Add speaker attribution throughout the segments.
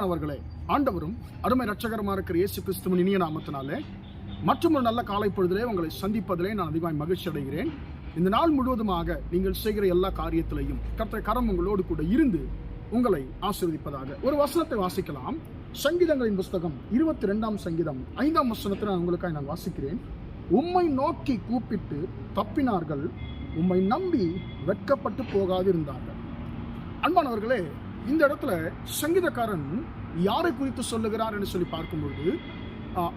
Speaker 1: அவர்களே, ஆண்டவரும் அருமை இரட்சகருமா இருக்கிற இயேசு கிறிஸ்துவின் இனிய நாமத்தினாலே மற்றும் ஒரு நல்ல காலை பொழுதிலே உங்களை சந்திப்பதிலே நான் அதிகமாக மகிழ்ச்சி அடைகிறேன். இந்த நாள் முழுவதுமாக நீங்கள் செய்கிற எல்லா காரியத்திலையும் கர்த்தருடைய கரம் உங்களோடு கூட இருந்து உங்களை ஆசீர்வதிப்பதாக. ஒரு வசனத்தை வாசிக்கலாம். சங்கீதங்களின் புஸ்தகம் 22ஆம் சங்கீதம் 5ஆம் வசனத்தை நான் உங்களுக்காக நான் வாசிக்கிறேன். உம்மை நோக்கி கூப்பிட்டு தப்பினார்கள், உம்மை நம்பி வெட்கப்பட்டு போகாதிருந்தார்கள். அன்பானவர்களே, இந்த இடத்துல சங்கீதக்காரன் யாரை குறித்து சொல்லுகிறார் என்று சொல்லி பார்க்கும்போது,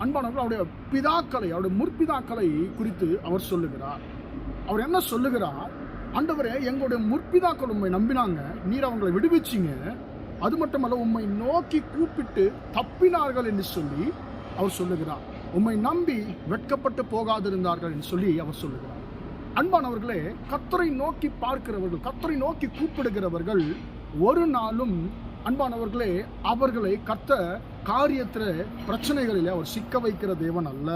Speaker 1: அன்பானவர்கள் அவருடைய பிதாக்களை, அவருடைய முற்பிதாக்களை குறித்து அவர் சொல்லுகிறார். அவர் என்ன சொல்லுகிறார்? ஆண்டவரே, எங்களுடைய முற்பிதாக்கள் உம்மை நம்பினாங்க, நீர் அவங்களை விடுவிச்சிங்க. அது மட்டுமல்ல, உம்மை நோக்கி கூப்பிட்டு தப்பினார்கள் என்று சொல்லி அவர் சொல்லுகிறார். உம்மை நம்பி வெட்கப்பட்டு போகாதிருந்தார்கள் என்று சொல்லி அவர் சொல்லுகிறார். அன்பானவர்களே, கர்த்தரை நோக்கி பார்க்கிறவர்கள், கர்த்தரை நோக்கி கூப்பிடுகிறவர்கள் ஒரு நாளும் அன்பானவர்களே அவர்களை கர்த்தர் காரியத்தில பிரச்சனைகளில் அவர் சிக்க வைக்கிற தேவன் அல்ல.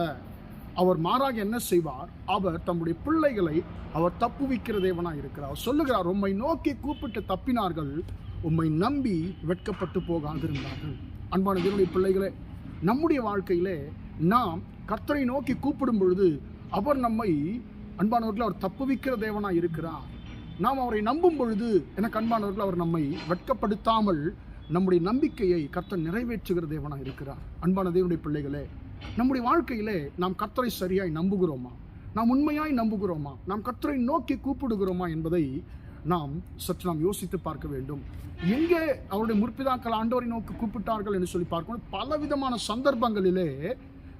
Speaker 1: அவர் மாறாக என்ன செய்வார்? அவர் தம்முடைய பிள்ளைகளை அவர் தப்புவிக்கிற தேவனாக இருக்கிறார். அவர் சொல்லுகிறார், உம்மை நோக்கி கூப்பிட்டு தப்பினார்கள், உம்மை நம்பி வெட்கப்பட்டு போகாதிருந்தார்கள். அன்பான தேவனுடைய பிள்ளைகளே, நம்முடைய வாழ்க்கையிலே நாம் கர்த்தரை நோக்கி கூப்பிடும் பொழுது அவர் நம்மை அன்பானவர்கள் அவர் தப்புவிக்கிற தேவனாக இருக்கிறார். நாம் அவரை நம்பும் பொழுது எனக்கு அன்பானவர்கள் அவர் நம்மை வெட்கப்படுத்தாமல் நம்முடைய நம்பிக்கையை கர்த்தர் நிறைவேற்றுகிற தேவனாக இருக்கிறார். அன்பான தேவனுடைய பிள்ளைகளே, நம்முடைய வாழ்க்கையிலே நாம் கர்த்தரை சரியாய் நம்புகிறோமா? நாம் உண்மையாய் நம்புகிறோமா? நாம் கர்த்தரை நோக்கி கூப்பிடுகிறோமா என்பதை நாம் சற்று நாம் யோசித்து பார்க்க வேண்டும். எங்கே அவருடைய முற்பிதாக்கள் ஆண்டவரை நோக்கி கூப்பிட்டார்கள் என்று சொல்லி பார்க்கணும். பலவிதமான சந்தர்ப்பங்களிலே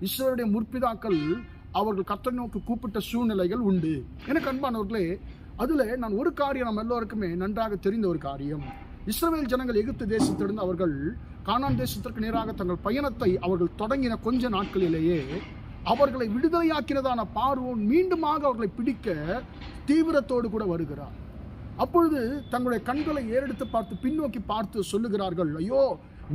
Speaker 1: இஸ்ரவேலுடைய முற்பிதாக்கள் அவர்கள் கர்த்தரை நோக்கி கூப்பிட்ட சூழ்நிலைகள் உண்டு. எனக்கு அன்பானவர்களே, அதில் நான் ஒரு காரியம் நம்ம எல்லோருக்குமே நன்றாக தெரிந்த ஒரு காரியம். இஸ்ரவேல் ஜனங்கள் எகிப்து தேசத்திலிருந்து அவர்கள் கானான் தேசத்திற்கு நேராக தங்கள் பயணத்தை அவர்கள் தொடங்கின கொஞ்ச நாட்களிலேயே அவர்களை விடுதலையாக்கினதான பார்வோன் மீண்டுமாக அவர்களை பிடிக்க தீவிரத்தோடு கூட வருகிறார். அப்பொழுது தங்களுடைய கண்களை ஏறெடுத்து பார்த்து பின்னோக்கி பார்த்து சொல்லுகிறார்கள், ஐயோ,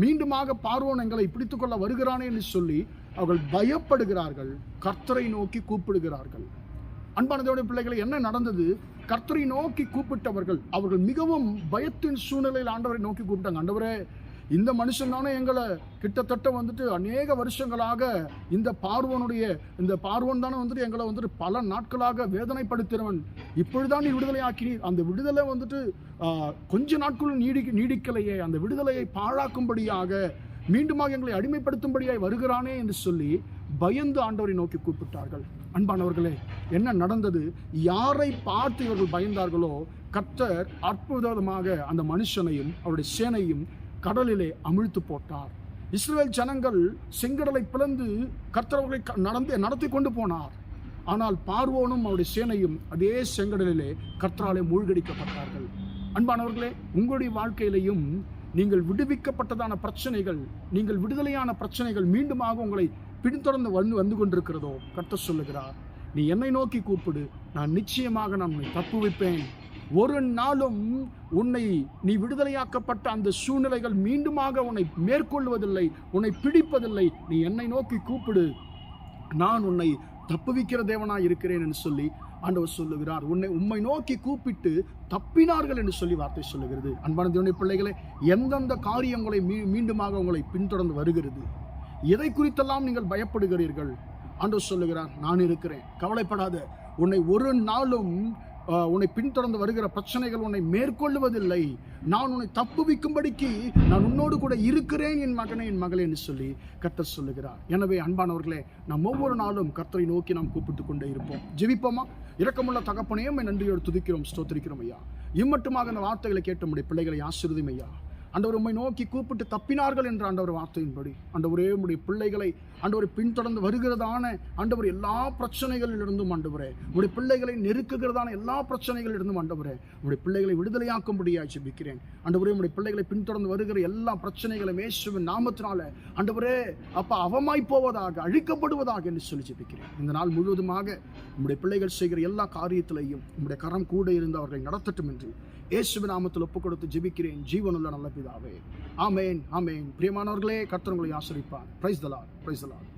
Speaker 1: மீண்டுமாக பார்வோன் எங்களை பிடித்துக் கொள்ள வருகிறானே என்று சொல்லி அவர்கள் பயப்படுகிறார்கள். கர்த்தரை நோக்கி கூப்பிடுகிறார்கள். அன்பான தேவனுடைய பிள்ளைகளை, என்ன நடந்தது? கர்த்தரை நோக்கி கூப்பிட்டவர்கள் அவர்கள் மிகவும் பயத்தின் சூழ்நிலையில் ஆண்டவரை நோக்கி கூப்பிட்டாங்க. ஆண்டவரே, இந்த மனுஷன் தானே எங்களை கிட்டத்தட்ட வந்துட்டு அநேக வருஷங்களாக இந்த பார்வோன் தானே வந்துட்டு எங்களை வந்துட்டு பல நாட்களாக வேதனைப்படுத்தினவன். இப்பொழுதுதான் நீ விடுதலை ஆக்கினீர். அந்த விடுதலை வந்துட்டு கொஞ்ச நாட்களும் நீடிக்கலையே. அந்த விடுதலையை பாழாக்கும்படியாக மீண்டுமாக எங்களை அடிமைப்படுத்தும்படியாய் வருகிறானே என்று சொல்லி பயந்து ஆண்டவரை நோக்கி கூப்பிட்டார்கள். அன்பானவர்களே, என்ன நடந்தது? யாரை பார்த்து இவர்கள் பயந்தார்களோ கர்த்தர் அற்புதமாக அந்த மனுஷனையும் அவருடைய சேனையும் கடலிலே அமிழ்த்து போட்டார். இஸ்ரவேல் ஜனங்கள் செங்கடலை பிளந்து கர்த்தர் அவர்களை நடத்தி கொண்டு போனார். ஆனால் பார்வோனும் அவருடைய சேனையும் அதே செங்கடலிலே கர்த்தராலே மூழ்கடிக்கப்பட்டார்கள். அன்பானவர்களே, உங்களுடைய வாழ்க்கையிலையும் நீங்கள் விடுவிக்கப்பட்டதான பிரச்சனைகள், நீங்கள் விடுதலையான பிரச்சனைகள் மீண்டுமாக உங்களை பின்தொடர்ந்து வந்து கொண்டிருக்கிறதோ, கர்த்தர் சொல்லுகிறார், நீ என்னை நோக்கி கூப்பிடு, நான் நிச்சயமாக நான் உன்னை தப்புவிப்பேன். ஒரு நாளும் உன்னை நீ விடுதலையாக்கப்பட்ட அந்த சூழ்நிலைகள் மீண்டுமாக உன்னை மேற்கொள்வதில்லை, உன்னை பிடிப்பதில்லை. நீ என்னை நோக்கி கூப்பிடு, நான் உன்னை தப்புவிக்கிற தேவனாய் இருக்கிறேன் என்று சொல்லி ஆண்டவர் சொல்லுகிறார். உம்மை நோக்கி கூப்பிட்டு தப்பினார்கள் என்று சொல்லி வார்த்தை சொல்லுகிறது. அன்பான தேவனுடைய பிள்ளைகளே, எந்தெந்த காரியங்களை மீண்டுமாக உங்களை பின்தொடர்ந்து வருகிறது? எதை குறித்தெல்லாம் நீங்கள் பயப்படுகிறீர்கள்? ஆண்டவர் சொல்லுகிறார், நான் இருக்கிறேன், கவலைப்படாத. உன்னை ஒரு நாளும் உன்னை பின்தொடர்ந்து வருகிற பிரச்சனைகள் உன்னை மேற்கொள்ளுவதில்லை. நான் உன்னை தப்புவிக்கும்படிக்கு நான் உன்னோடு கூட இருக்கிறேன், என் மகனே, என் மகளே என்று சொல்லி கர்த்தர் சொல்லுகிறார். எனவே அன்பானவர்களே, நாம் ஒவ்வொரு நாளும் கர்த்தரை நோக்கி நாம் கூப்பிட்டு கொண்டே இருப்போம். ஜெபிப்போமா? இரக்கமுள்ள தகப்பனே, நன்றியோடு துதிக்கிறோம், ஸ்தோத்திரிக்கிறோம் ஐயா. இம்மட்டுமாக அந்த வார்த்தைகளை கேட்ட நம்முடைய பிள்ளைகளை ஆசீர்வதியும் ஐயா. ஆண்டவர் உம்மை நோக்கி கூப்பிட்டு தப்பினார்கள் என்ற ஆண்டவர் வார்த்தையின்படி ஆண்டவரே, உம்முடைய பிள்ளைகளை ஆண்டவரை பின்தொடர்ந்து வருகிறதான ஆண்டவர் எல்லா பிரச்சனைகளிலிருந்தும் ஆண்டவரே, உம்முடைய பிள்ளைகளை நெருக்குகிறதான எல்லா பிரச்சனைகளிலிருந்தும் ஆண்டவரே, உம்முடைய பிள்ளைகளை விடுதலையாக்கும்படியாக ஜெபிக்கிறேன். ஆண்டவரே, உம்முடைய பிள்ளைகளை பின்தொடர்ந்து வருகிற எல்லா பிரச்சனைகளும் இயேசுவின் நாமத்தினால ஆண்டவரே அப்பா அவமாய் போவதாக, அழிக்கப்படுவதாக என்று சொல்லி ஜெபிக்கிறேன். இந்த நாள் முழுவதுமாக உம்முடைய பிள்ளைகள் செய்கிற எல்லா காரியத்திலையும் உம்முடைய கரம் கூட இருந்து அவர்களை நடத்தட்டும் என்று இயேசுவின் நாமத்தில் ஒப்புக் கொடுத்து ஜெபிக்கிறேன், ஜீவனுள்ள நல்ல பிதாவே. ஆமென், ஆமென். பிரியமானவர்களே, கர்த்தர் உங்களை ஆசீர்வதிப்பார். Praise the Lord, praise the Lord.